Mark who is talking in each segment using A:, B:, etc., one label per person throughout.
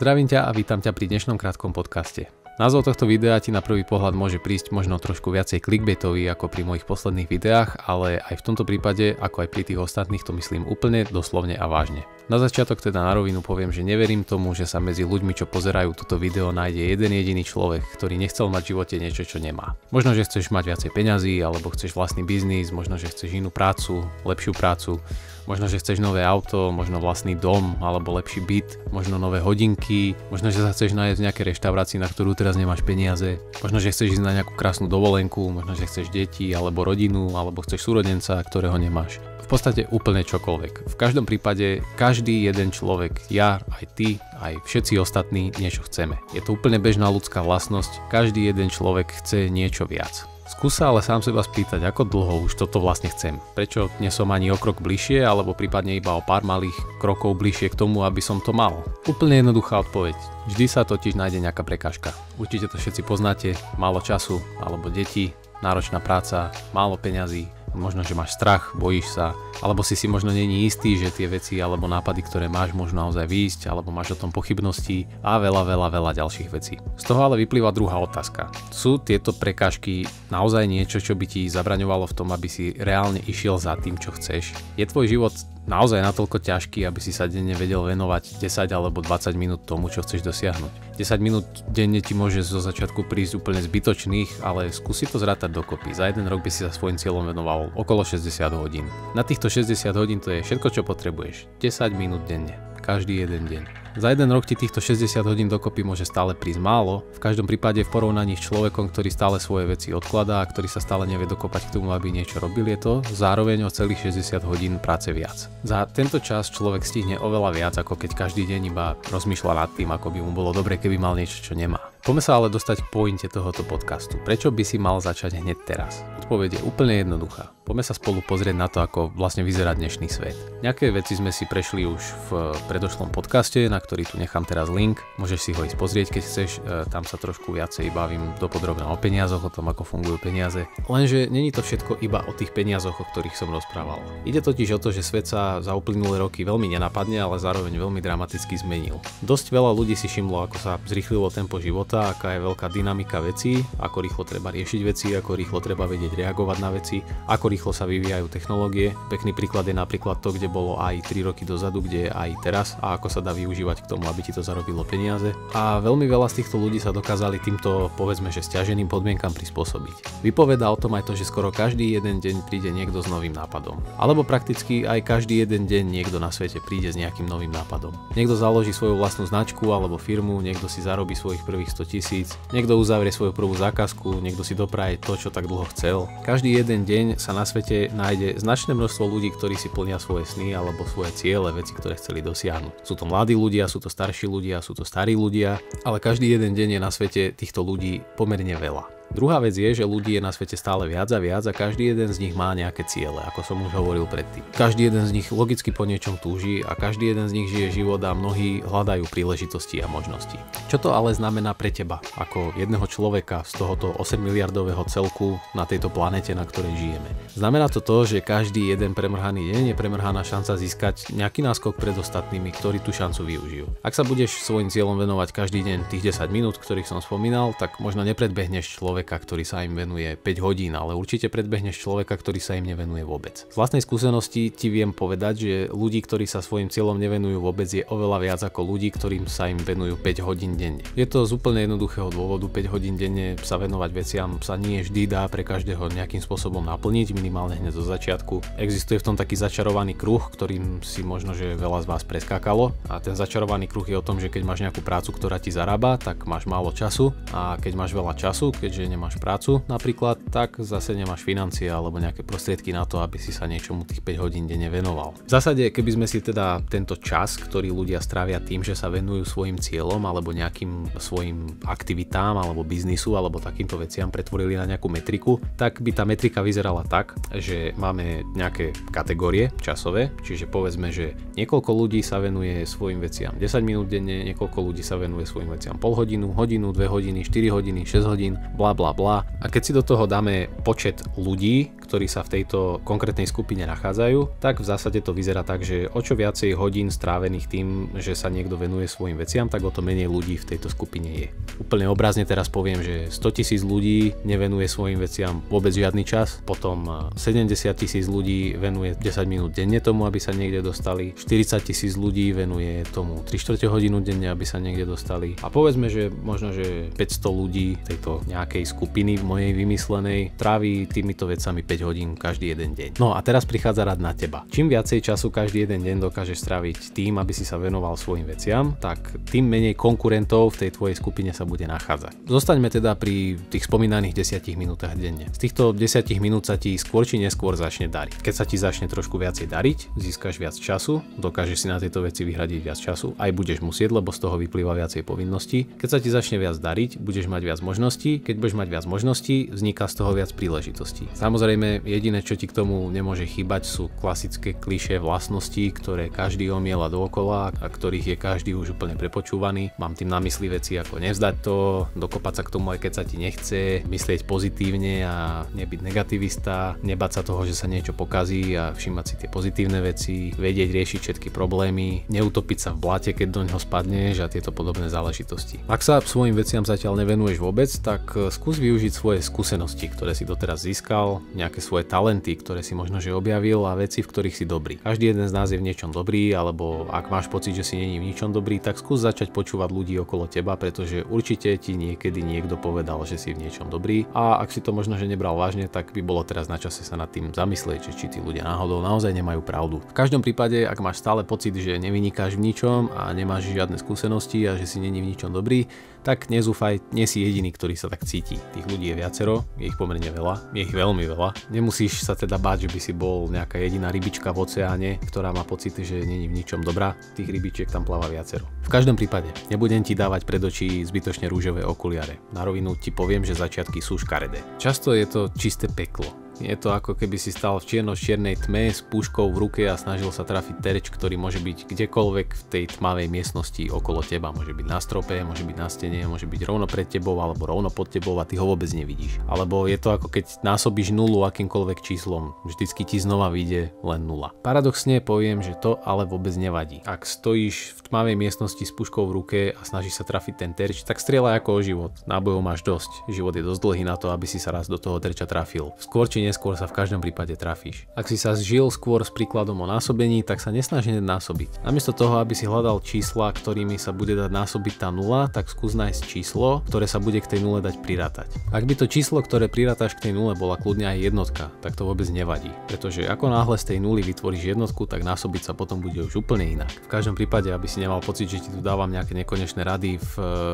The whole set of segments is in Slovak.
A: Zdravím ťa a vítam ťa pri dnešnom krátkom podcaste. Názov tohto videa ti na prvý pohľad môže prísť možno trošku viacej clickbaitový ako pri mojich posledných videách, ale aj v tomto prípade, ako aj pri tých ostatných, to myslím úplne doslovne a vážne. Na začiatok teda na rovinu poviem, že neverím tomu, že sa medzi ľuďmi, čo pozerajú túto video, nájde jeden jediný človek, ktorý nechcel mať v živote niečo, čo nemá. Možno, že chceš mať viacej peňazí, alebo chceš vlastný biznis, možno, že chceš inú prácu, lepšiu prácu, možno, že chceš nové auto, možno vlastný dom, alebo lepší byt, možno nové hodinky, možno, že sa chceš nájsť v nejakej reštaurácii, na ktorú teraz nemáš peniaze, možno, že chceš ísť na nejakú krásnu dovolenku, možno, že chceš deti, alebo rodinu, alebo chceš súrodenca, ktorého nemáš. V podstate úplne čokoľvek. V každom prípade každý jeden človek, ja, aj ty, aj všetci ostatní niečo chceme. Je to úplne bežná ľudská vlastnosť, každý jeden človek chce niečo viac. Skús sa ale sám seba spýtať, ako dlho už toto vlastne chcem. Prečo nie som ani o krok bližšie, alebo prípadne iba o pár malých krokov bližšie k tomu, aby som to mal. Úplne jednoduchá odpoveď. Vždy sa totiž nájde nejaká prekážka. Určite to všetci poznáte, málo času, alebo deti, náročná práca, málo peňazí. Možno, že máš strach, bojíš sa, alebo si možno není istý, že tie veci alebo nápady, ktoré máš, môžu naozaj výjsť, alebo máš o tom pochybnosti a veľa ďalších vecí. Z toho ale vyplýva druhá otázka. Sú tieto prekážky naozaj niečo, čo by ti zabraňovalo v tom, aby si reálne išiel za tým, čo chceš? Je tvoj život naozaj natoľko ťažký, aby si sa denne vedel venovať 10 alebo 20 minút tomu, čo chceš dosiahnuť? 10 minút denne ti môže zo začiatku prísť úplne zbytočných, ale skúsi to zrátať dokopy. Za jeden rok by si sa svojím cieľom venoval okolo 60 hodín. Na týchto 60 hodín to je všetko, čo potrebuješ. 10 minút denne. Každý jeden deň. Za jeden rok ti týchto 60 hodín dokopy môže stále prísť málo, v každom prípade v porovnaní s človekom, ktorý stále svoje veci odkladá a ktorý sa stále nevie dokopať k tomu, aby niečo robil, je to zároveň o celých 60 hodín práce viac. Za tento čas človek stihne oveľa viac, ako keď každý deň iba rozmýšľa nad tým, ako by mu bolo dobre, keby mal niečo, čo nemá. Poďme sa ale dostať k pointe tohoto podcastu. Prečo by si mal začať hneď teraz? Odpoveď je úplne jednoduchá. Poďme sa spolu pozrieť na to, ako vlastne vyzerá dnešný svet. Nejaké veci sme si prešli už v predošlom podcaste, na ktorý tu nechám teraz link. Môžeš si ho ísť pozrieť, keď chceš. Tam sa trošku viacej bavím dopodrobne o peniazoch, o tom, ako fungujú peniaze. Lenže není to všetko iba o tých peniazoch, o ktorých som rozprával. Ide totiž o to, že svet sa za uplynulé roky veľmi nenapadne, ale zároveň veľmi dramaticky zmenil. Dosť veľa ľudí si všimlo, ako sa zrýchlilo tempo života, aká je veľká dynamika vecí, ako rýchlo treba riešiť veci, ako rýchlo treba vedieť reagovať na veci, ako rýchlo sa vyvíjajú technológie. Pekný príklad je napríklad to, kde bolo AI 3 roky dozadu, kde je AI teraz a ako sa dá využívať k tomu, aby ti to zarobilo peniaze. A veľmi veľa z týchto ľudí sa dokázali týmto, povedzme, že sťaženým podmienkam prispôsobiť. Vypovedá o tom aj to, že skoro každý jeden deň príde niekto s novým nápadom. Alebo prakticky aj každý jeden deň niekto na svete príde s nejakým novým nápadom. Niekto založí svoju vlastnú značku alebo firmu, niekto si zarobí svojich prvých 100 000, niekto uzavrie svoju prvú zákazku, niekto si dopraje to, čo tak dlho chcel. Každý jeden deň sa na svete nájde značné množstvo ľudí, ktorí si plnia svoje sny alebo svoje ciele, veci, ktoré chceli dosiahnuť. Sú to mladí ľudia, sú to starší ľudia, sú to starí ľudia, ale každý jeden deň je na svete týchto ľudí pomerne veľa. Druhá vec je, že ľudí je na svete stále viac a každý jeden z nich má nejaké ciele, ako som už hovoril predtým. Každý jeden z nich logicky po niečom túži a každý jeden z nich žije život a mnohí hľadajú príležitosti a možnosti. Čo to ale znamená pre teba, ako jedného človeka z tohoto 8 miliardového celku na tejto planete, na ktorej žijeme? Znamená to to, že každý jeden premrhaný deň je premrhaná šanca získať nejaký náskok pred ostatnými, ktorí tú šancu využijú. Ak sa budeš svojim cieľom venovať každý deň tých 10 minút, ktorých som spomínal, tak možno nepredbehneš človeka, ktorý sa im venuje 5 hodín, ale určite predbehneš človeka, ktorý sa im nevenuje vôbec. Z vlastnej skúsenosti ti viem povedať, že ľudí, ktorí sa svojim cieľom nevenujú vôbec, je oveľa viac ako ľudí, ktorým sa im venujú 5 hodín denne. Je to z úplne jednoduchého dôvodu, 5 hodín denne sa venovať veciam sa nie vždy dá pre každého nejakým spôsobom naplniť, minimálne hneď zo začiatku. Existuje v tom taký začarovaný kruh, ktorým si možno, že veľa z vás preskákalo, a ten začarovaný kruh je o tom, že keď máš nejakú prácu, ktorá ti zarába, tak máš málo času, a keď máš veľa času, keďže nemáš prácu napríklad, tak zase nemáš financie alebo nejaké prostriedky na to, aby si sa niečomu tých 5 hodín denne venoval. V zásade, keby sme si teda tento čas, ktorý ľudia strávia tým, že sa venujú svojim cieľom alebo nejakým svojim aktivitám alebo biznisu alebo takýmto veciam, pretvorili na nejakú metriku, tak by tá metrika vyzerala tak, že máme nejaké kategórie časové, čiže povedzme, že niekoľko ľudí sa venuje svojim veciam 10 minút denne, niekoľko ľudí sa venuje svojim veciam pol hodinu, hodinu, 2 hodiny, 4 hodiny, 6 hodín, bla bla bla. A keď si do toho dáme počet ľudí, ktorí sa v tejto konkrétnej skupine nachádzajú, tak v zásade to vyzerá tak, že o čo viacej hodín strávených tým, že sa niekto venuje svojim veciam, tak o to menej ľudí v tejto skupine je. Úplne obrazne teraz poviem, že 100 000 ľudí nevenuje svojim veciam vôbec žiadny čas, potom 70 000 ľudí venuje 10 minút denne tomu, aby sa niekde dostali, 40 000 ľudí venuje tomu 3/4 hodinu denne, aby sa niekde dostali a povedzme, že možno, že 500 ľudí tejto nejakej skupiny mojej vymyslenej trávi týmito vecami 5 hodín každý jeden deň. No a teraz prichádza rad na teba. Čím viacej času každý jeden deň dokážeš stráviť tým, aby si sa venoval svojim veciam, tak tým menej konkurentov v tej tvojej skupine sa bude nachádzať. Zostaňme teda pri tých spomínaných 10 minútach denne. Z týchto 10 minút sa ti skôr či neskôr začne dariť. Keď sa ti začne trošku viacej dariť, získaš viac času, dokážeš si na tieto veci vyhradiť viac času, aj budeš musieť, lebo z toho vyplýva viacej povinností. Keď sa ti začne viac dariť, budeš mať viac možností, keď budeš mať viac možností, vzniká z toho viac príležitostí. Samozrejme, jediné, čo ti k tomu nemôže chýbať, sú klasické klišé vlastnosti, ktoré každý omiela dookola a ktorých je každý už úplne prepočúvaný. Mám tým na mysli veci ako nevzdať to, dokopať sa k tomu aj keď sa ti nechce, myslieť pozitívne a nebyť negativista, nebať sa toho, že sa niečo pokazí a všímať si tie pozitívne veci, vedieť riešiť všetky problémy, neutopiť sa v blate, keď do ňoho spadneš a tieto podobné záležitosti. Ak sa svojim veciam zatiaľ nevenuješ vôbec, tak skús využiť svoje skúsenosti, ktoré si doteraz získal, nejaké svoje talenty, ktoré si možno že objavil a veci, v ktorých si dobrý. Každý jeden z nás je v niečom dobrý, alebo ak máš pocit, že si není v ničom dobrý, tak skús začať počúvať ľudí okolo teba, pretože určite ti niekedy niekto povedal, že si v niečom dobrý a ak si to možno že nebral vážne, tak by bolo teraz na čase sa nad tým zamyslieť, či tí ľudia náhodou naozaj nemajú pravdu. V každom prípade, ak máš stále pocit, že nevynikáš v ničom a nemáš žiadne skúsenosti a že si není v ničom dobrý, tak nezúfaj, nie si jediný, ktorý sa tak cíti. Tých ľudí je viacero, je ich pomerne veľa, je ich veľmi veľa. Nemusíš sa teda báť, že by si bol nejaká jediná rybička v oceáne, ktorá má pocit, že není v ničom dobrá. Tých rybičiek tam pláva viacero. V každom prípade, nebudem ti dávať pred oči zbytočne rúžové okuliare. Na rovinu ti poviem, že začiatky sú škaredé. Často je to čisté peklo. Je to ako keby si stal v čiernej tme s puškou v ruke a snažil sa trafiť terč, ktorý môže byť kdekoľvek v tej tmavej miestnosti okolo teba. Môže byť na strope, môže byť na stene, môže byť rovno pred tebou alebo rovno pod tebou a ty ho vôbec nevidíš. Alebo je to ako keď násobíš nulu akýmkoľvek číslom, vždycky ti znova vyjde len nula. Paradoxne poviem, že to ale vôbec nevadí. Ak stojíš v tmavej miestnosti s puškou v ruke a snažíš sa trafiť ten terč, tak strieľaj ako o život. Nábojov máš dosť. Život je dosť dlhý na to, aby si sa raz do toho terča trafil. Skôr či neskôr sa v každom prípade trafíš. Ak si sa zžil skôr s príkladom o násobení, tak sa nesnaž násobiť. Namiesto toho, aby si hľadal čísla, ktorými sa bude dať násobiť tá nula, tak skús nájsť číslo, ktoré sa bude k tej nule dať prirátať. Ak by to číslo, ktoré prirátaš k tej nule, bola kľudne aj jednotka, tak to vôbec nevadí, pretože ako náhle z tej nuly vytvoríš jednotku, tak násobiť sa potom bude už úplne inak. V každom prípade, aby si nemal pocit, že ti tu dávam nejaké nekonečné rady v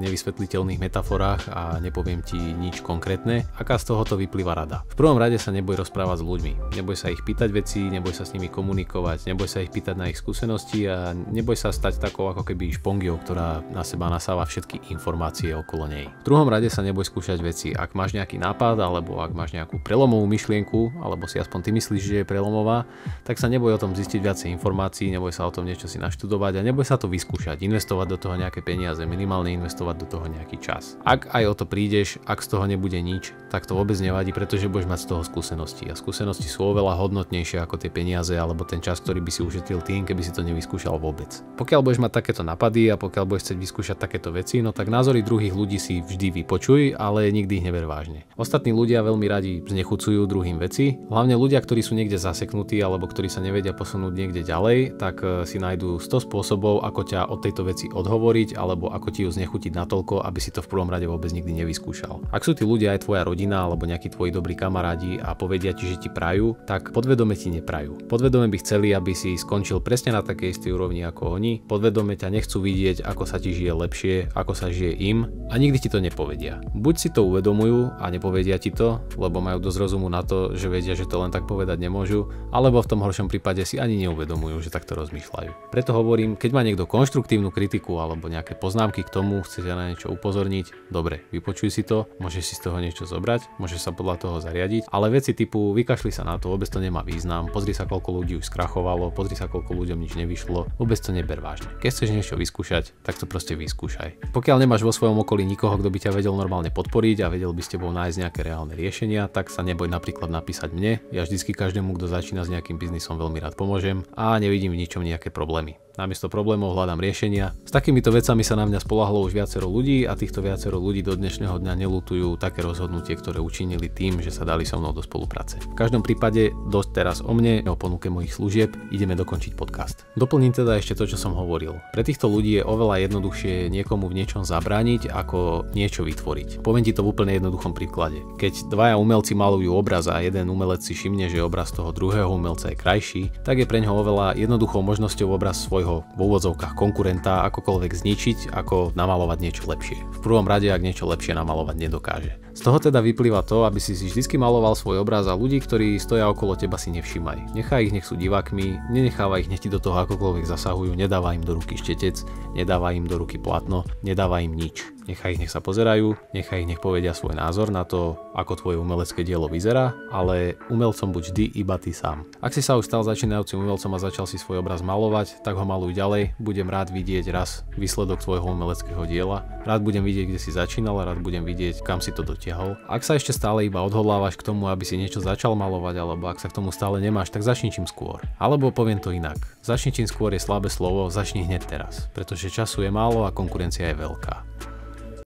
A: nevysvetliteľných metaforách a nepoviem ti nič konkrétne, aká z tohoto vyplýva rada. V prvom rade sa neboj rozprávať s ľuďmi. Neboj sa ich pýtať veci, neboj sa s nimi komunikovať, neboj sa ich pýtať na ich skúsenosti a neboj sa stať takou ako keby špongiou, ktorá na seba nasáva všetky informácie okolo nej. V druhom rade sa neboj skúšať veci. Ak máš nejaký nápad alebo ak máš nejakú prelomovú myšlienku, alebo si aspoň ty myslíš, že je prelomová, tak sa neboj o tom zistiť viacej informácií, neboj sa o tom niečo si naštudovať a neboj sa to vyskúšať, investovať do toho nejaké peniaze, minimálne investovať do toho nejaký čas. Ak aj o to prídeš, ak z toho nebude nič, tak to vôbec nevadí, pretože budeš mať z toho skúsenosti. A skúsenosti sú oveľa hodnotnejšie ako tie peniaze alebo ten čas, ktorý by si ušetril tým, keby si to nevyskúšal vôbec. Pokiaľ budeš mať takéto napady a pokiaľ budeš chcieť vyskúšať takéto veci, no tak názory druhých ľudí si vždy vypočuj, ale nikdy ich neber vážne. Ostatní ľudia veľmi radi znechucujú druhým veci, hlavne ľudia, ktorí sú niekde zaseknutí alebo ktorí sa nevedia posunúť niekde ďalej, tak si nájdú 100 spôsobov, ako ťa od tejto veci odhovoriť alebo ako ti ju znechutiť natoľko, aby si to v prvom rade vôbec nikdy nevyskúšal. Ak sú tí ľudia aj tvoja rodina alebo nejakí tvoji dobrí kamarádi a povedia ti, že ti prajú, tak podvedome ti neprajú. Podvedome by chceli, aby si skončil presne na takej istej úrovni ako oni. Podvedome ťa nechcú vidieť, ako sa ti žije lepšie, ako sa žije im a nikdy ti to nepovedia. Buď si to uvedomujú a nepovedia ti to, lebo majú dosť rozumu na to, že vedia, že to len tak povedať nemôžu, alebo v tom horšom prípade si ani neuvedomujú, že takto rozmýšľajú. Preto hovorím, keď má niekto konštruktívnu kritiku alebo nejaké poznámky k tomu, chcete na niečo upozorniť, dobre, vypočuj si to, môžeš si z toho niečo zobrať, môžeš sa podľa toho zariadiť, ale veci typu vykašli sa na to, vôbec to nemá význam, pozri sa koľko ľudí už skrachovalo, pozri sa koľko ľuďom nič nevyšlo, vôbec to neber vážne. Keď chceš niečo vyskúšať, tak to proste vyskúšaj. Pokiaľ nemáš vo svojom okolí nikoho, kto by ťa vedel normálne podporiť a vedel by s tebou nájsť nejaké reálne riešenia, tak sa neboj napríklad napísať mne. Ja vždycky každému, kto začína s nejakým biznisom, veľmi rád pomôžem a nevidím v ničom nejaké problémy. Namiesto problémov hľadám riešenia. S takýmito vecami sa na mňa spoľahlo už viacero ľudí a týchto viacero ľudí do dnešného dňa neľutujú také rozhodnutie, ktoré učinili tým, že sa dali so mnou do spolupráce. V každom prípade dosť teraz o mne, o ponuke mojich služieb, ideme dokončiť podcast. Doplním teda ešte to, čo som hovoril. Pre týchto ľudí je oveľa jednoduchšie niekomu v niečom zabrániť, ako niečo vytvoriť. Poviem ti to v úplne jednoduchom príklade. Keď dvaja umelci malujú obraz a jeden umelec si všimne, že obraz toho druhého umelca je krajší, tak je preňho oveľa jednoduchou možnosťou obraz svojho v úvodzovkách konkurenta akokoľvek zničiť, ako namalovať niečo lepšie. V prvom rade, ak niečo lepšie namalovať nedokáže. Z toho teda vyplýva to, aby si vždycky maloval svoj obraz a ľudí, ktorí stoja okolo teba, si nevšímaj. Nechaj ich, nech sú divákmi, nenechávaj ich, nech ti do toho akokoľvek zasahujú, nedávaj im do ruky štetec, nedávaj im do ruky plátno, nedávaj im nič. Nechaj ich, nech sa pozerajú, nechaj ich, nech povedia svoj názor na to, ako tvoje umelecké dielo vyzerá, ale umelcom buď vždy iba ty sám. Ak si sa už stal začínajúcim umelcom a začal si svoj obraz malovať, tak ho maluj ďalej, budem rád vidieť raz výsledok tvojho umeleckého diela, rád budem vidieť, kde si začínal a rád budem vidieť, kam si to dotiahol. Ak sa ešte stále iba odhodlávaš k tomu, aby si niečo začal malovať, alebo ak sa k tomu stále nemáš, tak začni čím skôr. Alebo poviem to inak. Začni čím skôr je slabé slovo, začni hneď teraz, pretože času je málo a konkurencia je veľká.